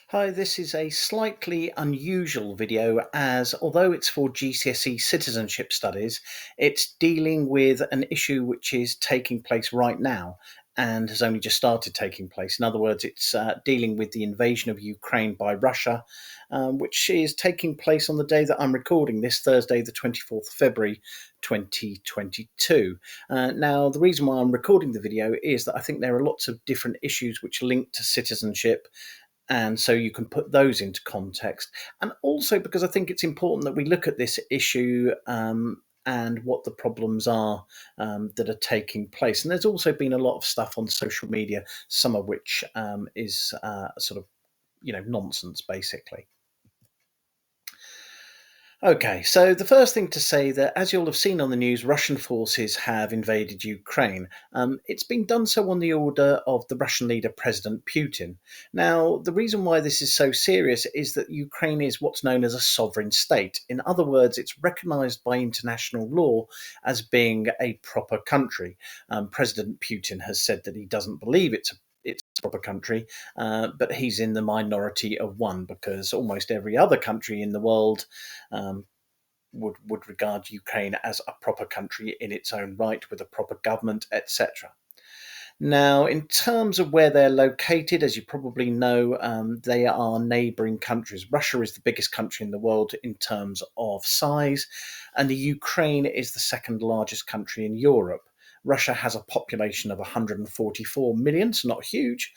Hi, this is a slightly unusual video as although it's for GCSE citizenship studies, it's dealing with an issue which is taking place right now and has only just started taking place. In other words, it's dealing with the invasion of Ukraine by Russia, which is taking place on the day that I'm recording this, Thursday, the 24th of February 2022. Now, the reason why I'm recording the video is that I think there are lots of different issues which link to citizenship, and so you can put those into context. And also because I think it's important that we look at this issue and what the problems are that are taking place. And there's also been a lot of stuff on social media, some of which is sort of nonsense, basically. Okay, so the first thing to say that, as you'll have seen on the news, Russian forces have invaded Ukraine. It's been done so on the order of the Russian leader, President Putin. Now, the reason why this is so serious is that Ukraine is what's known as a sovereign state. In other words, it's recognized by international law as being a proper country. President Putin has said that he doesn't believe it's a proper country, but he's in the minority of one because almost every other country in the world um, would regard Ukraine as a proper country in its own right, with a proper government, etc. Now, in terms of where they're located, as you probably know, they are neighbouring countries. Russia is the biggest country in the world in terms of size, and the Ukraine is the second largest country in Europe. Russia has a population of 144 million, so not huge,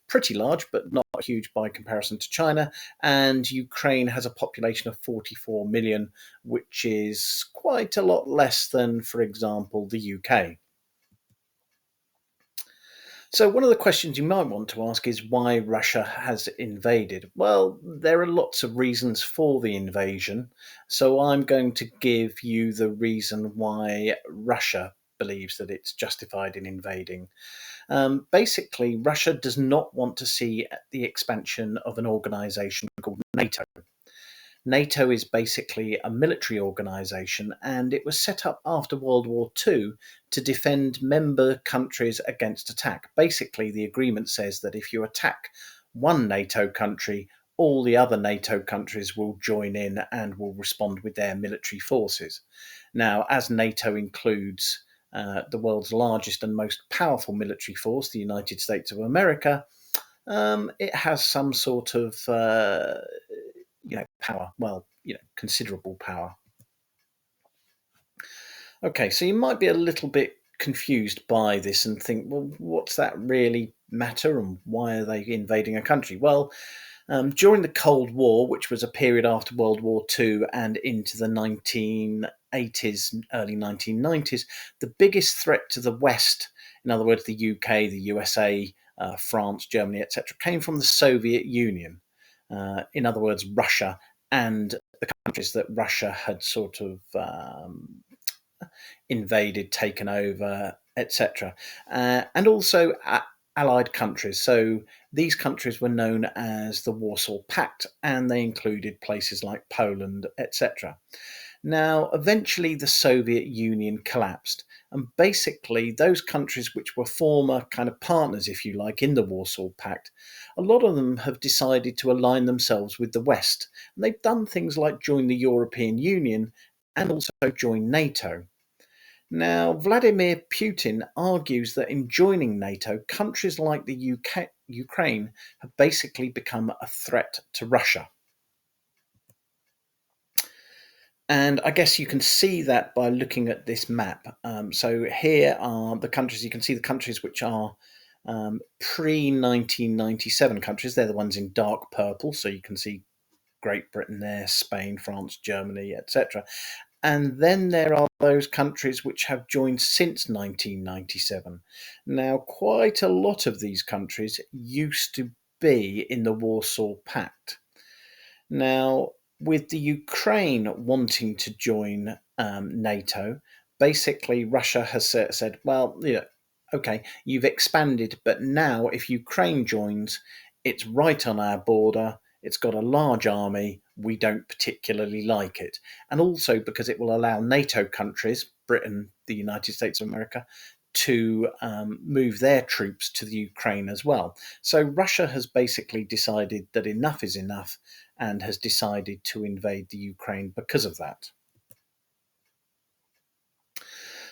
pretty large, but not huge by comparison to China. And Ukraine has a population of 44 million, which is quite a lot less than, for example, the UK. So, one of the questions you might want to ask is why Russia has invaded. Well, there are lots of reasons for the invasion. So, I'm going to give you the reason why Russia believes that it's justified in invading. Basically, Russia does not want to see the expansion of an organization called NATO. NATO is basically a military organisation, and it was set up after World War II to defend member countries against attack. Basically, the agreement says that if you attack one NATO country, all the other NATO countries will join in and will respond with their military forces. Now, as NATO includes the world's largest and most powerful military force, the United States of America, it has some sort of power. Well, considerable power. Okay, so you might be a little bit confused by this and think, well, what's that really matter, and why are they invading a country? Well, during the Cold War, which was a period after World War II and into the 1980s, early 1990s, the biggest threat to the West, in other words, the UK, the USA, France, Germany, etc., came from the Soviet Union. In other words, Russia and the countries that Russia had sort of invaded, taken over, etc., and also allied countries. So these countries were known as the Warsaw Pact, and they included places like Poland, etc. Now, eventually, the Soviet Union collapsed, and basically, those countries which were former kind of partners, if you like, in the Warsaw Pact, a lot of them have decided to align themselves with the West. And they've done things like join the European Union and also join NATO. Now, Vladimir Putin argues that in joining NATO, countries like the UK, Ukraine have basically become a threat to Russia. And I guess you can see that by looking at this map. So here are the countries. You can see the countries which are pre 1997 countries. They're the ones in dark purple. So you can see Great Britain there, Spain, France, Germany, etc. And then there are those countries which have joined since 1997. Now, quite a lot of these countries used to be in the Warsaw Pact. Now, with the Ukraine wanting to join NATO, basically Russia has said, well, yeah, okay, you've expanded, but now if Ukraine joins, it's right on our border. It's got a large army. We don't particularly like it. And also because it will allow NATO countries, Britain, the United States of America, to move their troops to the Ukraine as well. So Russia has basically decided that enough is enough and has decided to invade the Ukraine because of that.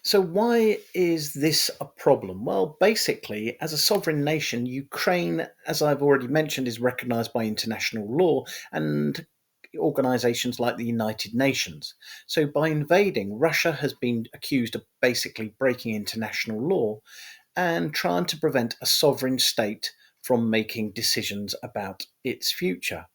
So, why is this a problem? Well, basically, as a sovereign nation, Ukraine, as I've already mentioned, is recognized by international law and organizations like the United Nations. So, by invading, Russia has been accused of basically breaking international law and trying to prevent a sovereign state from making decisions about its future.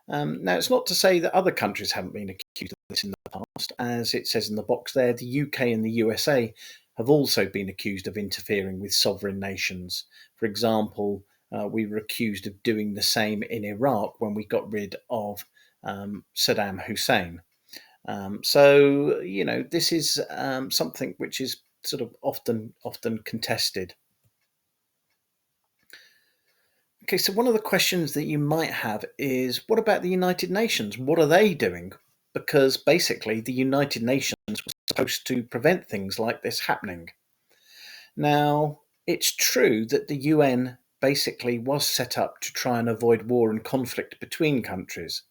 Now, it's not to say that other countries haven't been accused of this in the past. As it says in the box there, the UK and the USA have also been accused of interfering with sovereign nations. For example, we were accused of doing the same in Iraq when we got rid of Saddam Hussein. This is something which is sort of often contested. Okay, so one of the questions that you might have is what about the United Nations? What are they doing? Because basically, the United Nations was supposed to prevent things like this happening. Now, it's true that the UN basically was set up to try and avoid war and conflict between countries.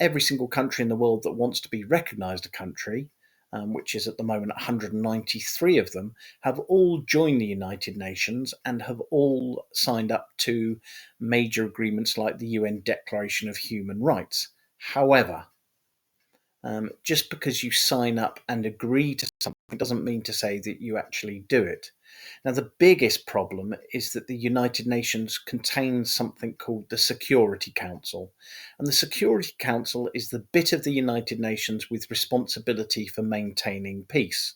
Every single country in the world that wants to be recognised a country, which is at the moment 193 of them, have all joined the United Nations and have all signed up to major agreements like the UN Declaration of Human Rights. However, just because you sign up and agree to something doesn't mean to say that you actually do it. Now, the biggest problem is that the United Nations contains something called the Security Council. And the Security Council is the bit of the United Nations with responsibility for maintaining peace.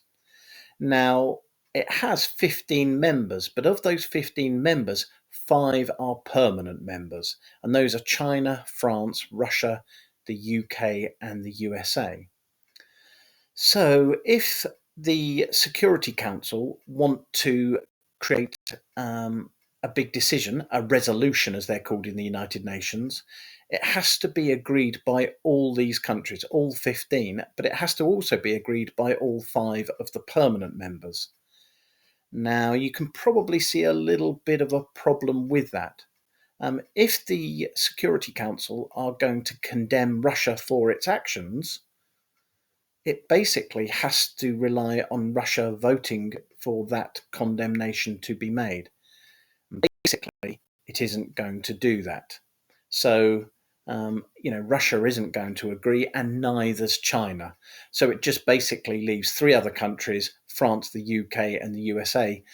Now, it has 15 members, but of those 15 members, 5 are permanent members. And those are China, France, Russia, the UK, and the USA. So, if the Security Council want to create a big decision, a resolution as they're called in the United Nations, it has to be agreed by all these countries, all 15, but it has to also be agreed by all 5 of the permanent members. Now, you can probably see a little bit of a problem with that. If the Security Council are going to condemn Russia for its actions, it basically has to rely on Russia voting for that condemnation to be made. Basically, it isn't going to do that. So, Russia isn't going to agree, and neither's China. So it just basically leaves 3 other countries, France, the UK, and the USA,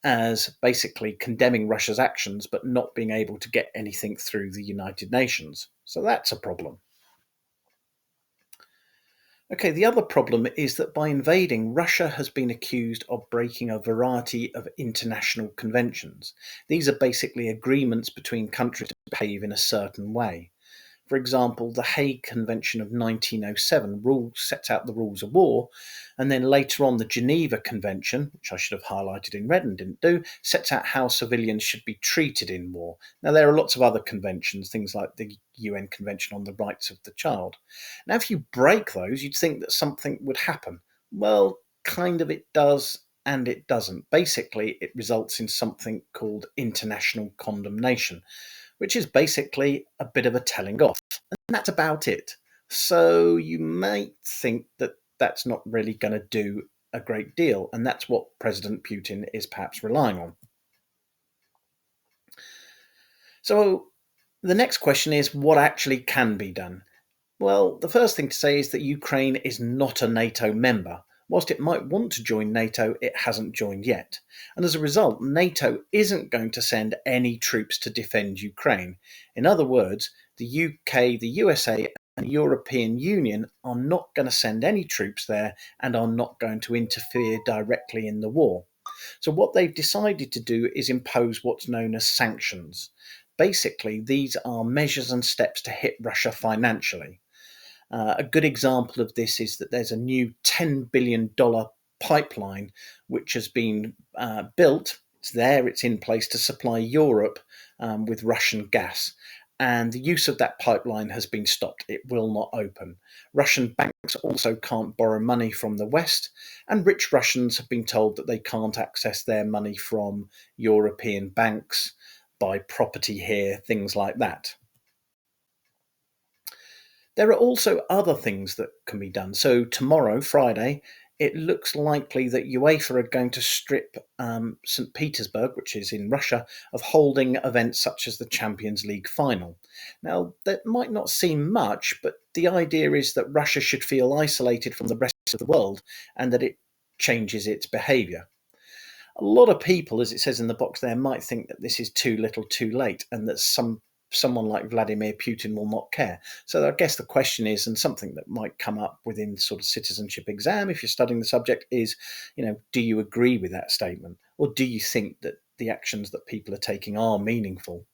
as basically condemning Russia's actions, but not being able to get anything through the United Nations. So that's a problem. Okay, the other problem is that by invading, Russia has been accused of breaking a variety of international conventions. These are basically agreements between countries to behave in a certain way. For example, the Hague Convention of 1907 sets out the rules of war, and then later on the Geneva Convention, which I should have highlighted in red and didn't do, sets out how civilians should be treated in war. Now, there are lots of other conventions, things like the UN Convention on the Rights of the Child. Now, if you break those, you'd think that something would happen. Well, kind of it does and it doesn't. Basically, it results in something called international condemnation, which is basically a bit of a telling off. And that's about it. So you might think that that's not really going to do a great deal. And that's what President Putin is perhaps relying on. So the next question is what actually can be done? Well, the first thing to say is that Ukraine is not a NATO member. Whilst it might want to join NATO, it hasn't joined yet. And as a result, NATO isn't going to send any troops to defend Ukraine. In other words, the UK, the USA, and the European Union are not going to send any troops there and are not going to interfere directly in the war. So, what they've decided to do is impose what's known as sanctions. Basically, these are measures and steps to hit Russia financially. A good example of this is that there's a new $10 billion pipeline which has been built. It's there, it's in place to supply Europe with Russian gas. and the use of that pipeline has been stopped. It will not open. Russian banks also can't borrow money from the West, and rich Russians have been told that they can't access their money from European banks, buy property here, things like that. There are also other things that can be done. So, tomorrow, Friday, it looks likely that UEFA are going to strip St. Petersburg, which is in Russia, of holding events such as the Champions League final. Now, that might not seem much, but the idea is that Russia should feel isolated from the rest of the world and that it changes its behaviour. A lot of people, as it says in the box there, might think that this is too little too late and that someone like Vladimir Putin will not care. So I guess the question is, and something that might come up within sort of citizenship exam if you're studying the subject is, do you agree with that statement? Or do you think that the actions that people are taking are meaningful?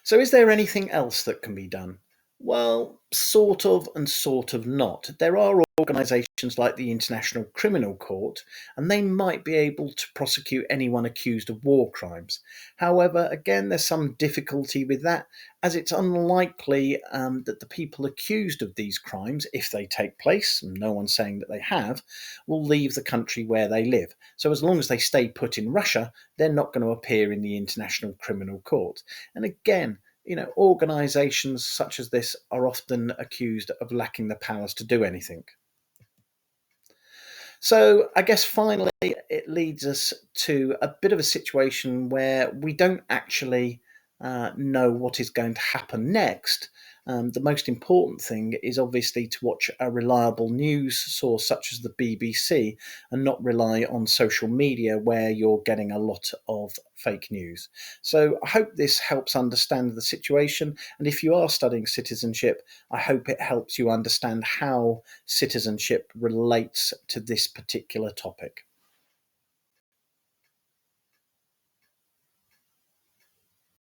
So, is there anything else that can be done? Well, sort of and sort of not. There are organisations like the International Criminal Court, and they might be able to prosecute anyone accused of war crimes. However, again, there's some difficulty with that, as it's unlikely that the people accused of these crimes, if they take place, and no one's saying that they have, will leave the country where they live. So, as long as they stay put in Russia, they're not going to appear in the International Criminal Court. And again, organisations such as this are often accused of lacking the powers to do anything. So, I guess finally, it leads us to a bit of a situation where we don't actually know what is going to happen next. The most important thing is obviously to watch a reliable news source such as the BBC and not rely on social media where you're getting a lot of fake news. So, I hope this helps understand the situation. And if you are studying citizenship, I hope it helps you understand how citizenship relates to this particular topic.